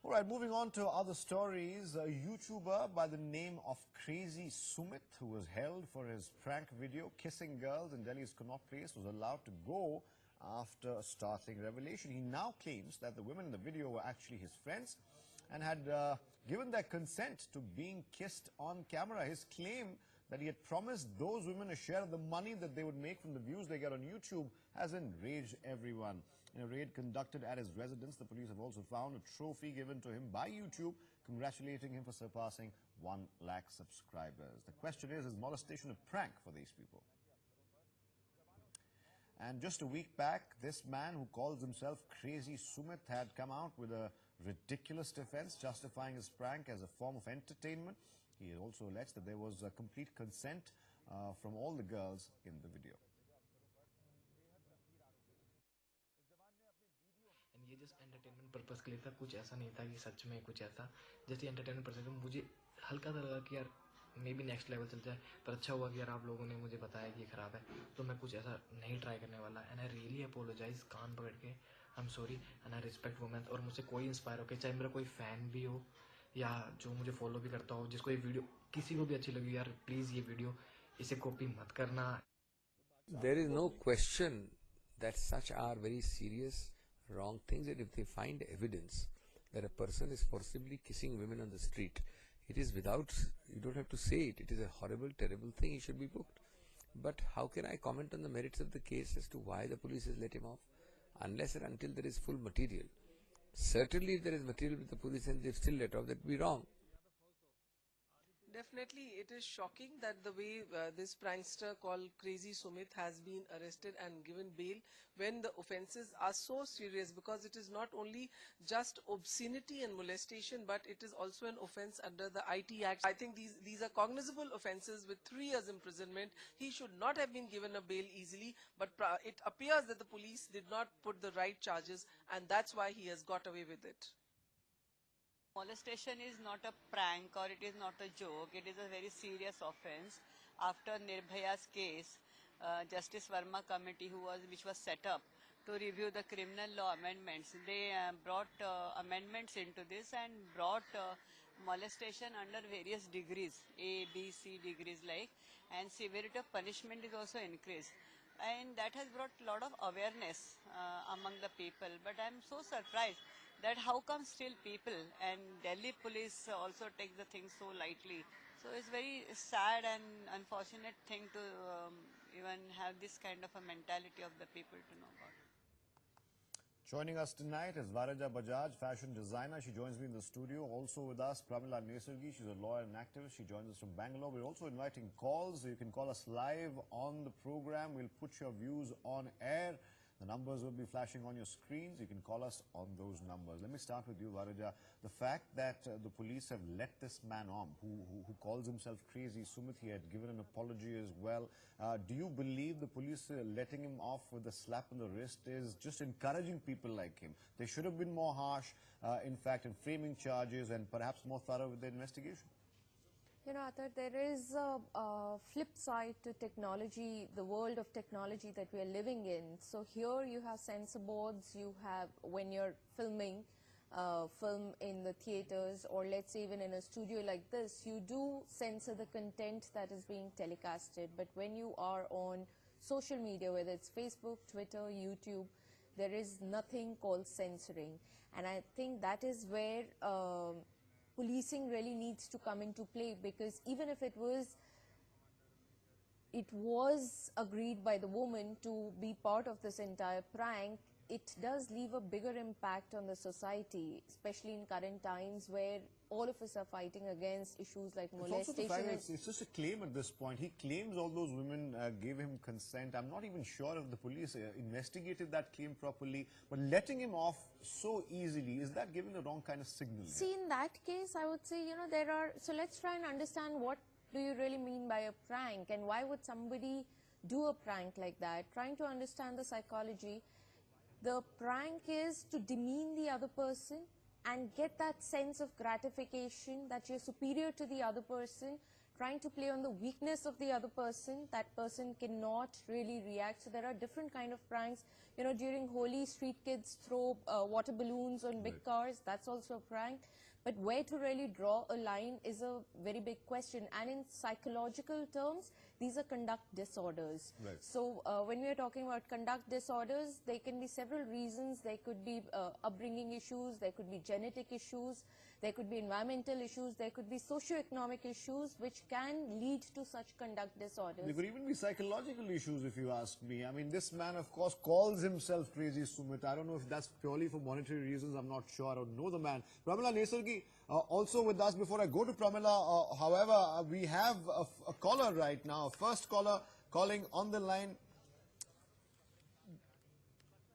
All right, moving on to other stories. A YouTuber by the name of Crazy Sumit, who was held for his prank video kissing girls in Delhi's Connaught place, was allowed to go after a startling revelation. He now claims that the women in the video were actually his friends and had given their consent to being kissed on camera. His claim that he had promised those women a share of the money that they would make from the views they get on YouTube has enraged everyone. In a raid conducted at his residence, the police have also found a trophy given to him by YouTube, congratulating him for surpassing 1 lakh subscribers. The question is molestation a prank for these people? And just a week back, this man who calls himself Crazy Sumit had come out with a ridiculous defense justifying his prank as a form of entertainment. He also alleged that there was a complete consent from all the girls in the video. And ये just entertainment purpose के लिए था, कुछ ऐसा नहीं था कि सच में कुछ ऐसा जैसे entertainment purpose मुझे हल्का सा लगा कि यार मे बी नेक्स्ट लेवल चल जाए, पर अच्छा हुआ कि यार आप लोगों ने मुझे बताया कि ये खराब है, तो मैं कुछ ऐसा नहीं ट्राई करने वाला. एंड आई रियली अपोलोजाइज, कान पकड़ के I am sorry and I respect women. और मुझसे कोई इंस्पायर हो के, चाहे मेरा कोई फैन भी हो या जो मुझे फॉलो भी करता हो, जिसको ये वीडियो किसी को भी अच्छी लगी, यार प्लीज ये वीडियो इसे कॉपी मत करना. There is no question that such are very serious wrong things, and if they find evidence that a person is forcibly kissing women on the street, it is without, you don't have to say it, it is a horrible, terrible thing, he should be booked. But how can I comment on the merits of the case as to why the police has let him off, unless and until there is full material? Certainly if there is material with the police and they've still let off, that would be wrong. Definitely, it is shocking that the way this prankster called Crazy Sumit has been arrested and given bail when the offences are so serious, because it is not only just obscenity and molestation, but it is also an offence under the IT Act. I think these are cognizable offences with 3 years imprisonment. He should not have been given a bail easily, but it appears that the police did not put the right charges, and that's why he has got away with it. Molestation is not a prank or it is not a joke. It is a very serious offence. After Nirbhaya's case, Justice Verma committee which was set up to review the criminal law amendments, they brought amendments into this and brought molestation under various degrees, A, B, C degrees like, and severity of punishment is also increased. And that has brought a lot of awareness among the people. But I am so surprised that how come still people and Delhi police also take the thing so lightly. So it's very sad and unfortunate thing to even have this kind of a mentality of the people to know about. Joining us tonight is Varaja Bajaj, fashion designer. She joins me in the studio. Also with us, Pramila Nesargi. She's a lawyer and activist. She joins us from Bangalore. We're also inviting calls. You can call us live on the program. We'll put your views on air. The numbers will be flashing on your screens. You can call us on those numbers. Let me start with you, Varaja. The fact that the police have let this man on, who calls himself Crazy Sumit, he had given an apology as well. Do you believe the police letting him off with a slap on the wrist is just encouraging people like him? They should have been more harsh, in fact, in framing charges and perhaps more thorough with the investigation. You know, Athar, there is a flip side to technology, the world of technology that we are living in. So here you have censor boards, you have, when you're filming, film in the theaters, or let's say even in a studio like this, you do censor the content that is being telecasted. But when you are on social media, whether it's Facebook, Twitter, YouTube, there is nothing called censoring. And I think that is where policing really needs to come into play, because even if it was agreed by the woman to be part of this entire prank, it does leave a bigger impact on the society, especially in current times where all of us are fighting against issues like molestation. It's also the fact that it's just a claim at this point. He claims all those women gave him consent. I'm not even sure if the police investigated that claim properly, but letting him off so easily, is that giving the wrong kind of signal? See, in that case, I would say, you know, so let's try and understand what do you really mean by a prank, and why would somebody do a prank like that? Trying to understand the psychology. The prank is to demean the other person and get that sense of gratification that you're superior to the other person, trying to play on the weakness of the other person. That person cannot really react. So there are different kind of pranks. You know, during Holi, street kids throw water balloons on big cars. That's also a prank. But where to really draw a line is a very big question. And in psychological terms, these are conduct disorders. Right. So when we are talking about conduct disorders, there can be several reasons. There could be upbringing issues, there could be genetic issues, there could be environmental issues, there could be socioeconomic issues which can lead to such conduct disorders. There could even be psychological issues, if you ask me. I mean, this man, of course, calls himself Crazy Sumit. I don't know if that's purely for monetary reasons. I'm not sure. I don't know the man. Pramila Nesargi, also with us. Before I go to Pramila, however, we have a caller right now. First caller calling on the line.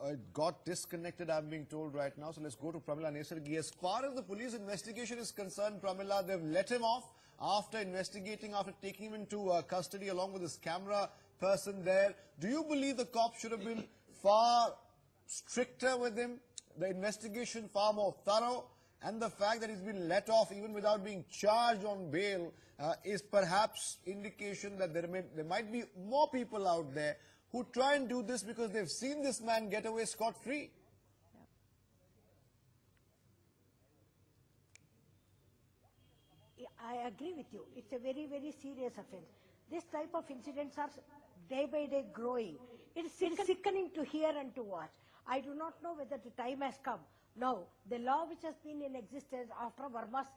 It got disconnected, I'm being told right now. So let's go to Pramila Nesargi. As far as the police investigation is concerned, Pramila, they've let him off after investigating, after taking him into custody along with his camera person there. Do you believe the cops should have been far stricter with him? The investigation far more thorough? And the fact that he's been let off even without being charged on bail is perhaps indication that there might be more people out there who try and do this because they've seen this man get away scot-free. I agree with you. It's a very, very serious offense. This type of incidents are day by day growing. It's sickening to hear and to watch. I do not know whether the time has come. Now, the law which has been in existence after Verma's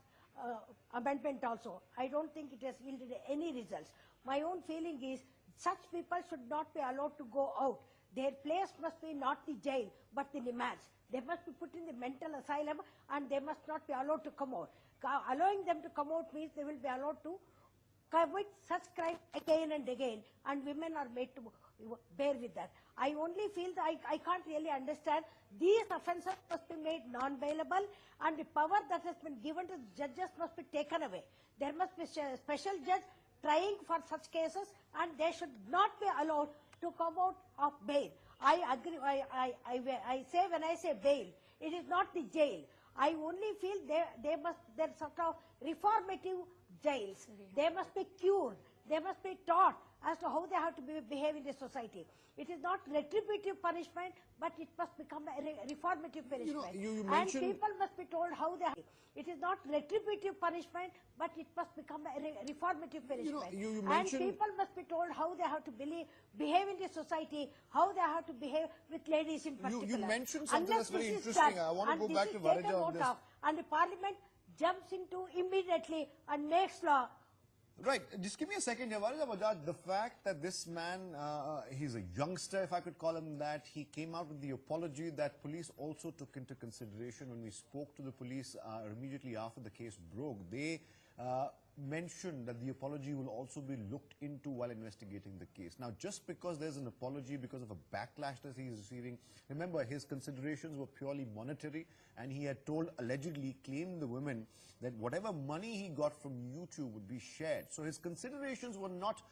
amendment also, I don't think it has yielded any results. My own feeling is such people should not be allowed to go out. Their place must be not the jail, but the remands. They must be put in the mental asylum and they must not be allowed to come out. Allowing them to come out means they will be allowed to commit such crime again and again, and women are made to bear with that. I only feel that I can't really understand. These offences must be made non-bailable, and the power that has been given to judges must be taken away. There must be a special judge trying for such cases, and they should not be allowed to come out of bail. I agree. I say when I say bail, it is not the jail. I only feel there sort of reformative jails. They must be cured. They must be taught as to how they have to behave in the society. It is not retributive punishment, but it must become a reformative punishment. You and mentioned... people must be told how they have. It is not retributive punishment, but it must become a reformative punishment. You and mentioned... people must be told how they have to behave in the society, how they have to behave with ladies in particular. You mentioned something Unless that's very this is interesting. done, I want to and go this back is to taken Varaja on note this. of, and the parliament jumps into immediately and makes law. Right, just give me a second here. Varaja Bajaj, the fact that this man, he's a youngster, if I could call him that, he came out with the apology that police also took into consideration when we spoke to the police immediately after the case broke. They mentioned that the apology will also be looked into while investigating the case. Now, just because there's an apology because of a backlash that he's receiving, remember, his considerations were purely monetary, and he had told, allegedly claimed the women that whatever money he got from YouTube would be shared. So his considerations were not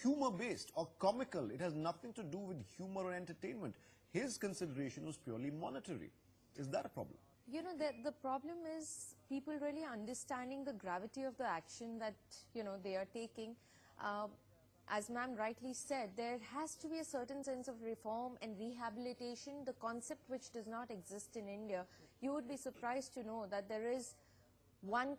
humor-based or comical. It has nothing to do with humor or entertainment. His consideration was purely monetary. Is that a problem? You know, the problem is people really understanding the gravity of the action that, you know, they are taking. As ma'am rightly said, there has to be a certain sense of reform and rehabilitation, the concept which does not exist in India. You would be surprised to know that there is one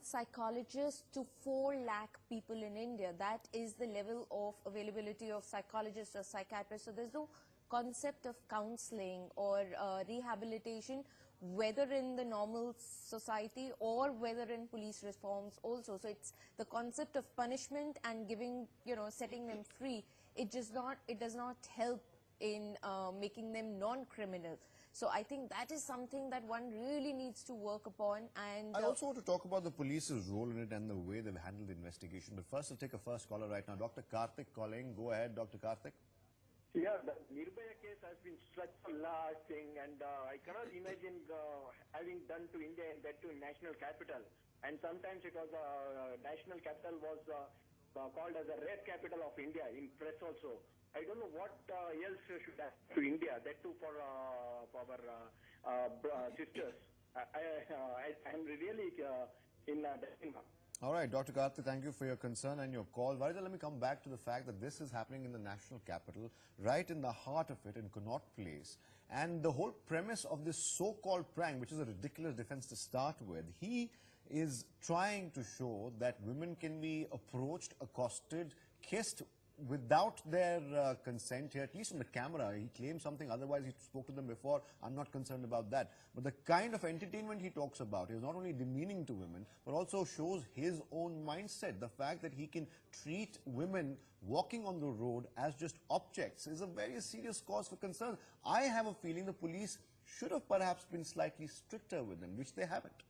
psychologist to 4 lakh people in India. That is the level of availability of psychologists or psychiatrists. So there's no concept of counseling or rehabilitation, whether in the normal society or whether in police reforms also. So it's the concept of punishment and giving, you know, setting them free. It does not help in making them non-criminal. So I think that is something that one really needs to work upon. And I also want to talk about the police's role in it and the way they've handled the investigation. But first, I'll take a first caller right now. Dr. Karthik calling. Go ahead, Dr. Karthik. Yeah, the Nirbhaya case has been such a large thing, and I cannot imagine having done to India and that to national capital. And sometimes it was national capital was called as a red capital of India in press also. I don't know what else should happen to India, that too for our sisters. I'm really in dilemma. All right, Dr. Karthi, thank you for your concern and your call. Varija, let me come back to the fact that this is happening in the national capital, right in the heart of it, in Connaught Place. And the whole premise of this so-called prank, which is a ridiculous defense to start with, he is trying to show that women can be approached, accosted, kissed without their consent here, at least on the camera. He claims something, otherwise he spoke to them before. I'm not concerned about that. But the kind of entertainment he talks about is not only demeaning to women, but also shows his own mindset. The fact that he can treat women walking on the road as just objects is a very serious cause for concern. I have a feeling the police should have perhaps been slightly stricter with them, which they haven't.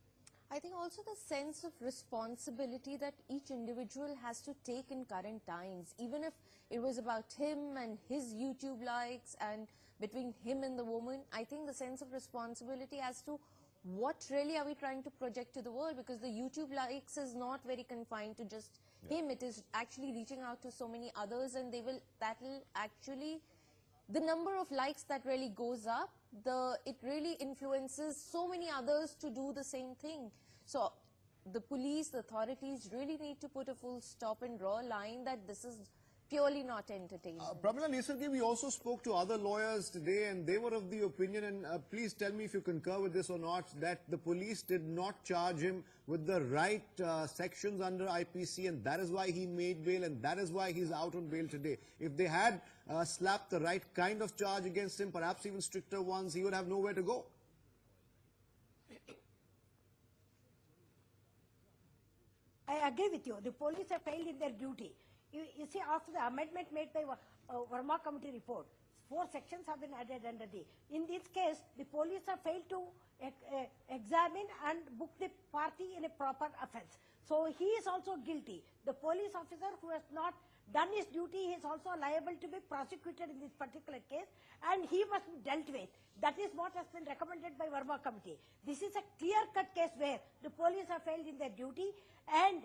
I think also the sense of responsibility that each individual has to take in current times, even if it was about him and his YouTube likes and between him and the woman, I think the sense of responsibility as to what really are we trying to project to the world, because the YouTube likes is not very confined to just him. It is actually reaching out to so many others, and that will actually, the number of likes that really goes up, it really influences so many others to do the same thing. So the police, the authorities really need to put a full stop and draw a line that this is purely not entertainment. Pramila Nesargi, we also spoke to other lawyers today, and they were of the opinion, and please tell me if you concur with this or not, that the police did not charge him with the right sections under IPC, and that is why he made bail, and that is why he's out on bail today. If they had slapped the right kind of charge against him, perhaps even stricter ones, he would have nowhere to go. I agree with you. The police have failed in their duty. You see, after the amendment made by Verma committee report, 4 sections have been added under the. In this case, the police have failed to examine and book the party in a proper offence. So he is also guilty. The police officer who has not done his duty, he is also liable to be prosecuted in this particular case, and he must be dealt with. That is what has been recommended by Verma committee. This is a clear-cut case where the police have failed in their duty, and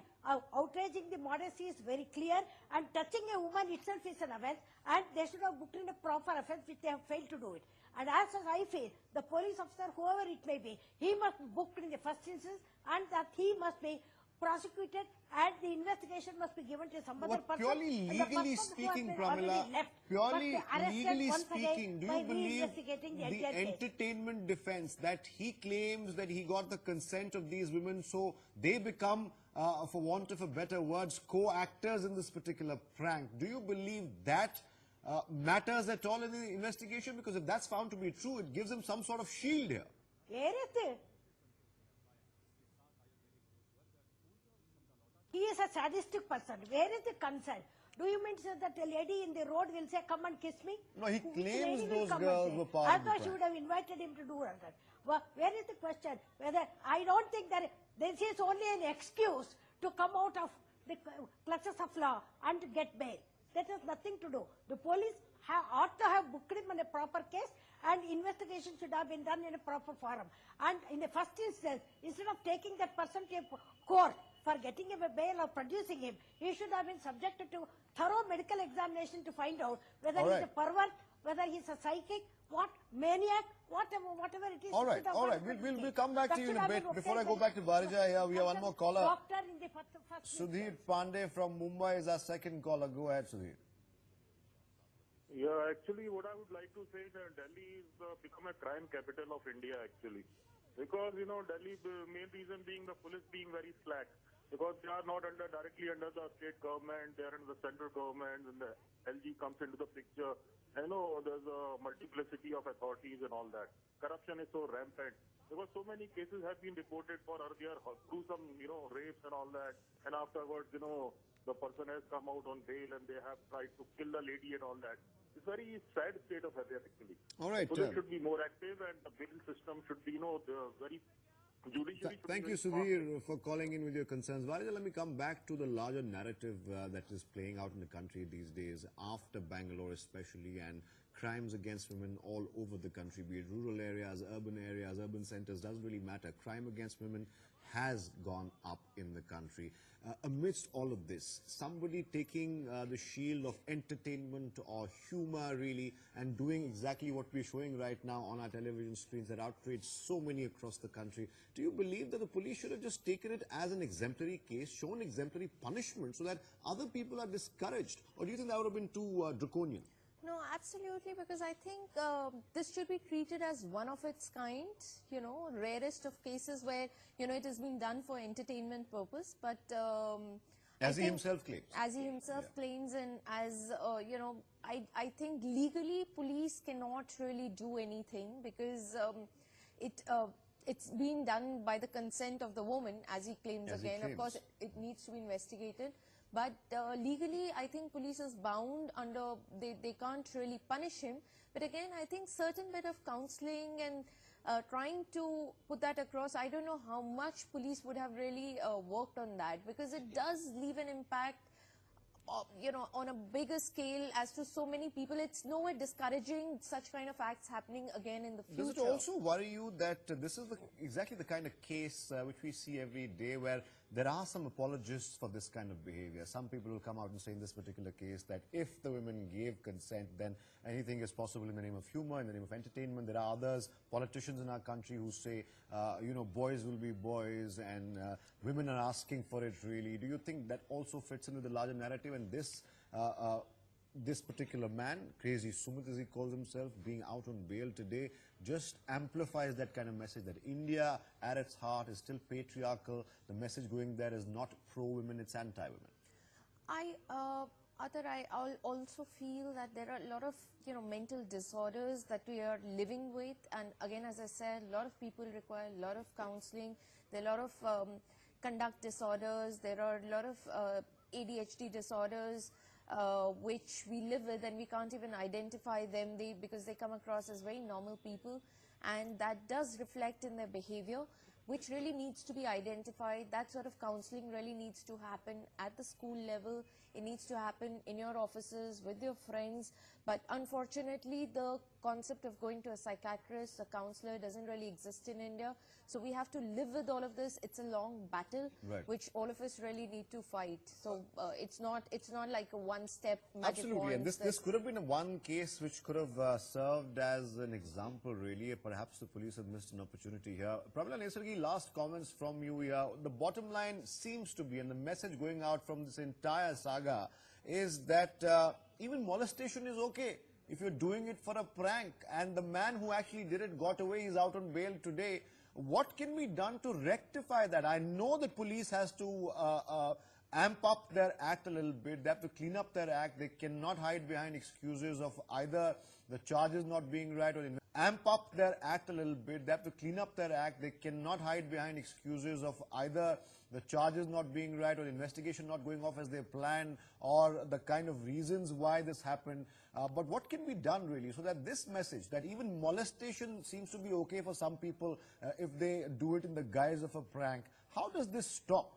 outraging the modesty is very clear, and touching a woman itself is an offence, and they should have booked in a proper offence, which they have failed to do it. And as I feel, the police officer, whoever it may be, he must be booked in the first instance, and that he must be prosecuted, and the investigation must be given to some other person. Purely legally speaking, Pramila, purely legally speaking, do you believe the entertainment defense that he claims that he got the consent of these women, so they become, for want of a better words, co-actors in this particular prank? Do you believe that matters at all in the investigation? Because if that's found to be true, it gives him some sort of shield here. Where is it? He is a sadistic person. Where is the consent? Do you mean to say that a lady in the road will say, come and kiss me? No, he claims those girls were part of the prank. I thought she would have invited him to do that. Well, where is the question? Whether I don't think that this is only an excuse to come out of the clutches of law and to get bail. That has nothing to do. The police ought to have booked him in a proper case, and investigation should have been done in a proper forum. And in the first instance, instead of taking that person to a court for getting him a bail or producing him, he should have been subjected to thorough medical examination to find out whether he's a pervert, whether he's a psychic, maniac, whatever it is. All right. We'll come back to you in a bit. Before I go back to Varija here, we have one more caller. Doctor in the first Sudhir Pandey from Mumbai is our second caller. Go ahead, Sudhir. Yeah, actually what I would like to say is that Delhi is become a crime capital of India actually. Because, Delhi, the main reason being the police being very slack. Because they are not directly under the state government, they are under the central government, and the LG comes into the picture. I know there's a multiplicity of authorities and all that. Corruption is so rampant. Because so many cases have been reported for earlier, through some, rapes and all that. And afterwards, the person has come out on bail and they have tried to kill the lady and all that. It's very sad state of affairs actually. All right. So they should be more active, and the bail system should be, very judiciary. Thank you, Sudhir, for calling in with your concerns. Varija, let me come back to the larger narrative that is playing out in the country these days, after Bangalore especially, and crimes against women all over the country, be it rural areas, urban centers, doesn't really matter. Crime against women has gone up in the country. Amidst all of this, somebody taking the shield of entertainment or humor really and doing exactly what we're showing right now on our television screens that outrage so many across the country, do you believe that the police should have just taken it as an exemplary case, shown exemplary punishment so that other people are discouraged? Or do you think that would have been too draconian? No, absolutely, because I think this should be treated as one of its kind, you know, rarest of cases where, you know, it has been done for entertainment purpose, but as he himself claims. As he himself claims, and as, you know, I think legally police cannot really do anything because it's being done by the consent of the woman, as he claims again. Of course, it needs to be investigated. But legally, I think police is bound under, they can't really punish him. But again, I think certain bit of counseling and trying to put that across, I don't know how much police would have really worked on that, because it does leave an impact, you know, on a bigger scale as to so many people. It's nowhere discouraging such kind of acts happening again in the future. Does it also worry you that this is exactly the kind of case which we see every day, where there are some apologists for this kind of behavior? Some people will come out and say in this particular case that if the women gave consent, then anything is possible in the name of humor, in the name of entertainment. There are others, politicians in our country, who say, you know, boys will be boys and women are asking for it really. Do you think that also fits into the larger narrative, and this particular man, Crazy Sumit as he calls himself, being out on bail today, just amplifies that kind of message that India at its heart is still patriarchal? The message going there is not pro-women, it's anti-women. I also feel that there are a lot of, you know, mental disorders that we are living with, and again, as I said, a lot of people require a lot of counseling. There are a lot of conduct disorders, there are a lot of ADHD disorders which we live with, and we can't even identify them because they come across as very normal people, and that does reflect in their behavior, which really needs to be identified. That sort of counseling really needs to happen at the school level. It needs to happen in your offices with your friends. But unfortunately, the concept of going to a psychiatrist, a counselor, doesn't really exist in India. So we have to live with all of this. It's a long battle, which all of us really need to fight. So it's not like a one-step magic Absolutely, wand. and this could have been one case which could have served as an example, really. Perhaps the police have missed an opportunity here. Pramila Nesargi, last comments from you here. The bottom line seems to be, and the message going out from this entire saga, is that even molestation is okay if you're doing it for a prank, and the man who actually did it got away. He's out on bail today. What can be done to rectify that? I know that police has to amp up their act a little bit. They have to clean up their act. They cannot hide behind excuses of either the charges not being right or amp up their act a little bit. They have to clean up their act. They cannot hide behind excuses of either the charges not being right or investigation not going off as they planned, or the kind of reasons why this happened. But what can be done really so that this message, that even molestation seems to be okay for some people if they do it in the guise of a prank, how does this stop?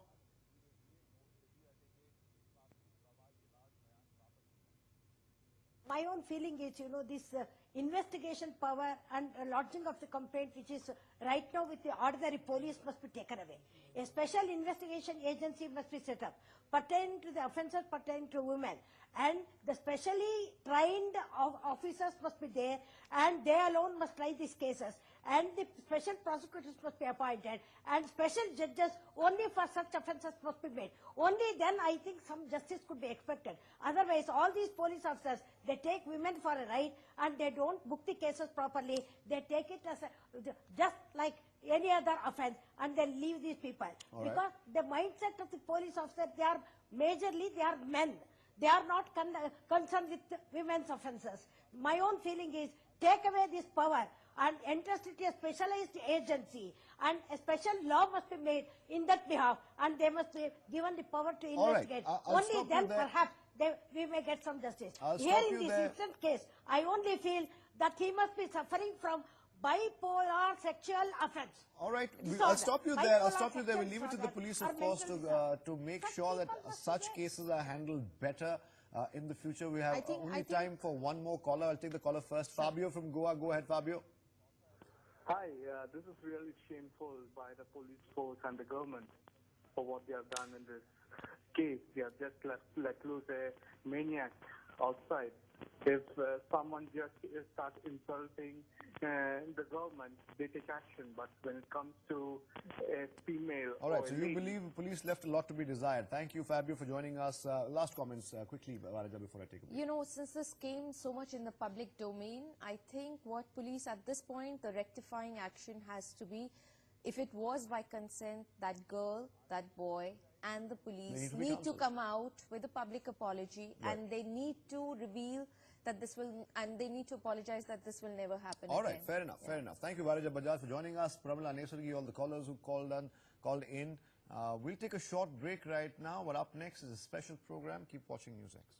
My own feeling is, you know, this investigation power and lodging of the complaint, which is right now with the ordinary police, must be taken away. A special investigation agency must be set up pertaining to the offences pertaining to women, and the specially trained officers must be there, and they alone must try these cases, and the special prosecutors must be appointed, and special judges only for such offences must be made. Only then I think some justice could be expected. Otherwise, all these police officers, they take women for a ride and they don't book the cases properly. They take it as just like any other offence, and they leave these people. Because the mindset of the police officer, they are men. They are not concerned with women's offences. My own feeling is, take away this power and entrust it to a specialized agency, and a special law must be made in that behalf, and they must be given the power to investigate. Only then perhaps we may get some justice. Here in this instant case, I only feel that he must be suffering from bipolar sexual offense. All right, I'll stop you there. We'll leave it to the police, of course, to make sure that such cases are handled better. in the future. We have I think- only time for one more caller. I'll take the caller first. Fabio from Goa. Go ahead, Fabio. Hi, this is really shameful by the police force and the government for what they have done in this case. They have just let loose a maniac outside. If someone just starts insulting the government, they take action. But when it comes to a female, All right, or so a you lady, believe police left a lot to be desired. Thank you, Fabio, for joining us. Last comments quickly, Varaja, before I take a break. You know, since this came so much in the public domain, I think what police at this point, the rectifying action has to be, if it was by consent, that girl, that boy, and the police need to be need to counseled. come out with a public apology, Right. and they need to reveal that this will, and they need to apologize that this will never happen All again. right, fair enough, fair enough. Thank you, Varaja Bajaj, for joining us. Pramila Nesargi, all the callers who called in. We'll take a short break right now, but up next is a special program. Keep watching NewsX.